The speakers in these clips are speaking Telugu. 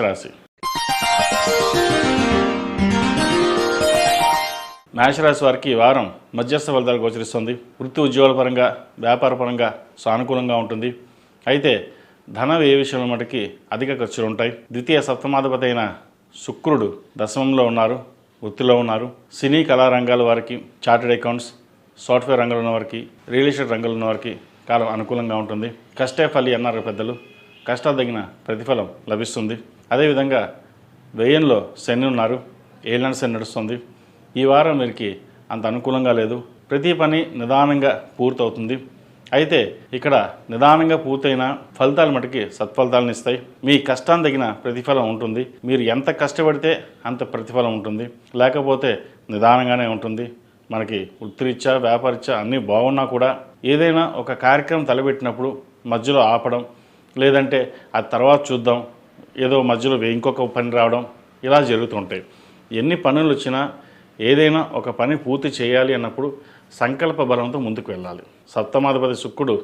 రాశి మేషరాశి వారికి ఈ వారం మధ్యస్థ ఫలితాలు గోచరిస్తుంది. వృత్తి ఉద్యోగాల పరంగా, వ్యాపార పరంగా సానుకూలంగా ఉంటుంది. అయితే ధన వ్యయ విషయంలో మటుకి అధిక ఖర్చులు ఉంటాయి. ద్వితీయ సప్తమాధిపతి అయిన శుక్రుడు దశమంలో ఉన్నారు, వృత్తిలో ఉన్నారు. సినీ కళా రంగాల వారికి, చార్టెడ్ అకౌంట్స్, సాఫ్ట్వేర్ రంగంలో ఉన్న వారికి, రియల్ ఎస్టేట్ రంగంలో ఉన్న వారికి కాలం అనుకూలంగా ఉంటుంది. కష్టే ఫలి అన్నారు పెద్దలు, కష్టాలు తగిన ప్రతిఫలం లభిస్తుంది. అదేవిధంగా వ్యయంలో శని ఉన్నారు, ఏళ్ళని శని నడుస్తుంది. ఈ వారం వీరికి అంత అనుకూలంగా లేదు. ప్రతి పని నిదానంగా పూర్తవుతుంది. అయితే ఇక్కడ నిదానంగా పూర్తయిన ఫలితాలు మటుకి సత్ఫలితాలను ఇస్తాయి. మీ కష్టాన్ని తగిన ప్రతిఫలం ఉంటుంది. మీరు ఎంత కష్టపడితే అంత ప్రతిఫలం ఉంటుంది, లేకపోతే నిదానంగానే ఉంటుంది. మనకి వృత్తిరీత్యా, వ్యాపారరీత్యా అన్నీ బాగున్నా కూడా ఏదైనా ఒక కార్యక్రమం తలపెట్టినప్పుడు మధ్యలో ఆపడం, లేదంటే ఆ తర్వాత చూద్దాం, ఏదో మధ్యలో ఇంకొక పని రావడం, ఇలా జరుగుతుంటాయి. ఎన్ని పనులు వచ్చినా ఏదైనా ఒక పని పూర్తి చేయాలి అన్నప్పుడు సంకల్ప బలంతో ముందుకు వెళ్ళాలి. సప్తమాధిపతి శుక్రుడు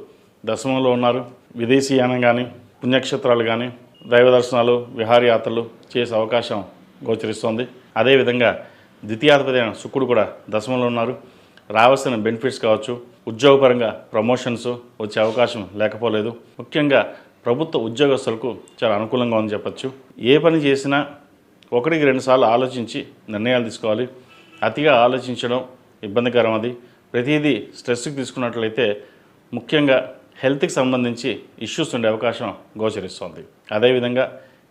దశమంలో ఉన్నారు. విదేశీయానం కానీ, పుణ్యక్షేత్రాలు కానీ, దైవ దర్శనాలు, విహారయాత్రలు చేసే అవకాశం గోచరిస్తోంది. అదేవిధంగా ద్వితీయాధిపతి అయిన శుక్రుడు కూడా దశమంలో ఉన్నారు. రావాల్సిన బెనిఫిట్స్ కావచ్చు, ఉద్యోగపరంగా ప్రమోషన్స్ వచ్చే అవకాశం లేకపోలేదు. ముఖ్యంగా ప్రభుత్వ ఉద్యోగస్తులకు చాలా అనుకూలంగా ఉందని చెప్పచ్చు. ఏ పని చేసినా 1-2 సార్లు ఆలోచించి నిర్ణయాలు తీసుకోవాలి. అతిగా ఆలోచించడం ఇబ్బందికరం. అది ప్రతిదీ స్ట్రెస్కి తీసుకున్నట్లయితే ముఖ్యంగా హెల్త్కి సంబంధించి ఇష్యూస్ ఉండే అవకాశం గోచరిస్తోంది. అదేవిధంగా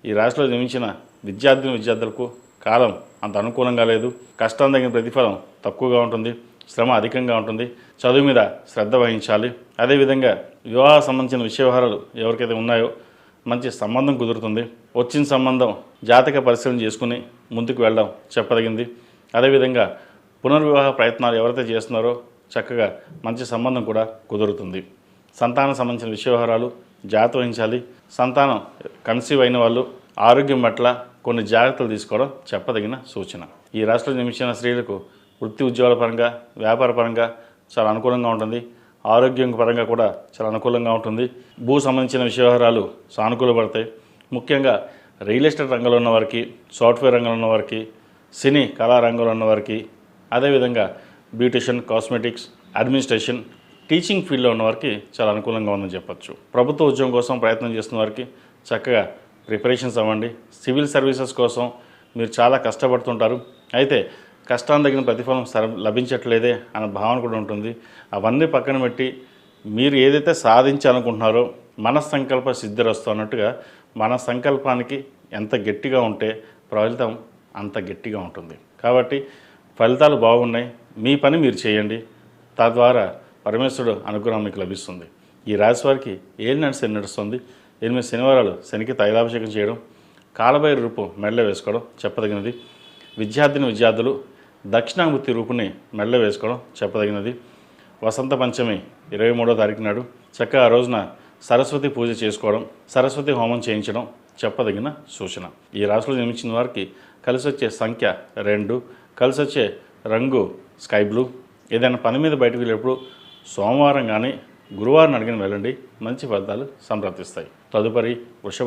ఈ రాశిలో జన్మించిన విద్యార్థులకు కాలం అంత అనుకూలంగా లేదు. కష్టం తగిన ప్రతిఫలం తక్కువగా ఉంటుంది, శ్రమ అధికంగా ఉంటుంది. చదువు మీద శ్రద్ధ వహించాలి. అదేవిధంగా వివాహ సంబంధించిన విషయ వ్యవహారాలు ఎవరికైతే ఉన్నాయో మంచి సంబంధం కుదురుతుంది. వచ్చిన సంబంధం జాతక పరిశీలన చేసుకుని ముందుకు వెళ్ళడం చెప్పదగింది. అదేవిధంగా పునర్వివాహ ప్రయత్నాలు ఎవరైతే చేస్తున్నారో చక్కగా మంచి సంబంధం కూడా కుదురుతుంది. సంతానం సంబంధించిన విషయ వ్యవహారాలు జాగ్రత్త వహించాలి. సంతానం కన్సీవ్ అయిన వాళ్ళు ఆరోగ్యం పట్ల కొన్ని జాగ్రత్తలు తీసుకోవడం చెప్పదగిన సూచన. ఈ రాష్ట్రంలో జన్మించిన స్త్రీలకు వృత్తి ఉద్యోగాల పరంగా, వ్యాపార పరంగా చాలా అనుకూలంగా ఉంటుంది. ఆరోగ్యం పరంగా కూడా చాలా అనుకూలంగా ఉంటుంది. భూ సంబంధించిన విషయ వ్యవహారాలు సానుకూలపడతాయి. ముఖ్యంగా రియల్ ఎస్టేట్ రంగంలో ఉన్న వారికి, సాఫ్ట్వేర్ రంగంలో ఉన్న వారికి, సినీ కళా రంగంలో ఉన్న వారికి, అదేవిధంగా బ్యూటిషియన్, కాస్మెటిక్స్, అడ్మినిస్ట్రేషన్, టీచింగ్ ఫీల్డ్లో ఉన్న వారికి చాలా అనుకూలంగా ఉందని చెప్పచ్చు. ప్రభుత్వ ఉద్యోగం కోసం ప్రయత్నం చేస్తున్న వారికి చక్కగా ప్రిపరేషన్స్ అవ్వండి. సివిల్ సర్వీసెస్ కోసం మీరు చాలా కష్టపడుతుంటారు. అయితే కష్టాన్ని తగిన ప్రతిఫలం లభించట్లేదే అన్న భావన కూడా ఉంటుంది. అవన్నీ పక్కన పెట్టి మీరు ఏదైతే సాధించాలనుకుంటున్నారో మనస్సంకల్ప సిద్ధిరస్తు అన్నట్టుగా మన సంకల్పానికి ఎంత గట్టిగా ఉంటే ఫలితం అంత గట్టిగా ఉంటుంది. కాబట్టి ఫలితాలు బాగున్నాయి, మీ పని మీరు చేయండి. తద్వారా పరమేశ్వరుడు అనుగ్రహం మీకు లభిస్తుంది. ఈ రాశి వారికి ఏలినాటి శని నడుస్తుంది. 8 శనివారాలు శనికి తైలాభిషేకం చేయడం, కాలభైరవ రూపం మెడలో వేసుకోవడం చెప్పదగినది. విద్యార్థులు దక్షిణామూర్తి రూపుని మెడలో వేసుకోవడం చెప్పదగినది. వసంత పంచమి 23వ తారీఖు నాడు చక్కగా ఆ రోజున సరస్వతి పూజ చేసుకోవడం, సరస్వతి హోమం చేయించడం చెప్పదగిన సూచన. ఈ రాశిలో జన్మించిన వారికి కలిసి వచ్చే సంఖ్య 2, కలిసి వచ్చే రంగు స్కై బ్లూ. ఏదైనా పని మీద బయటకు వెళ్ళేప్పుడు సోమవారం కానీ గురువారం అడిగిన వెళ్ళండి, మంచి ఫలితాలు సంప్రాప్తిస్తాయి. తదుపరి వృషభ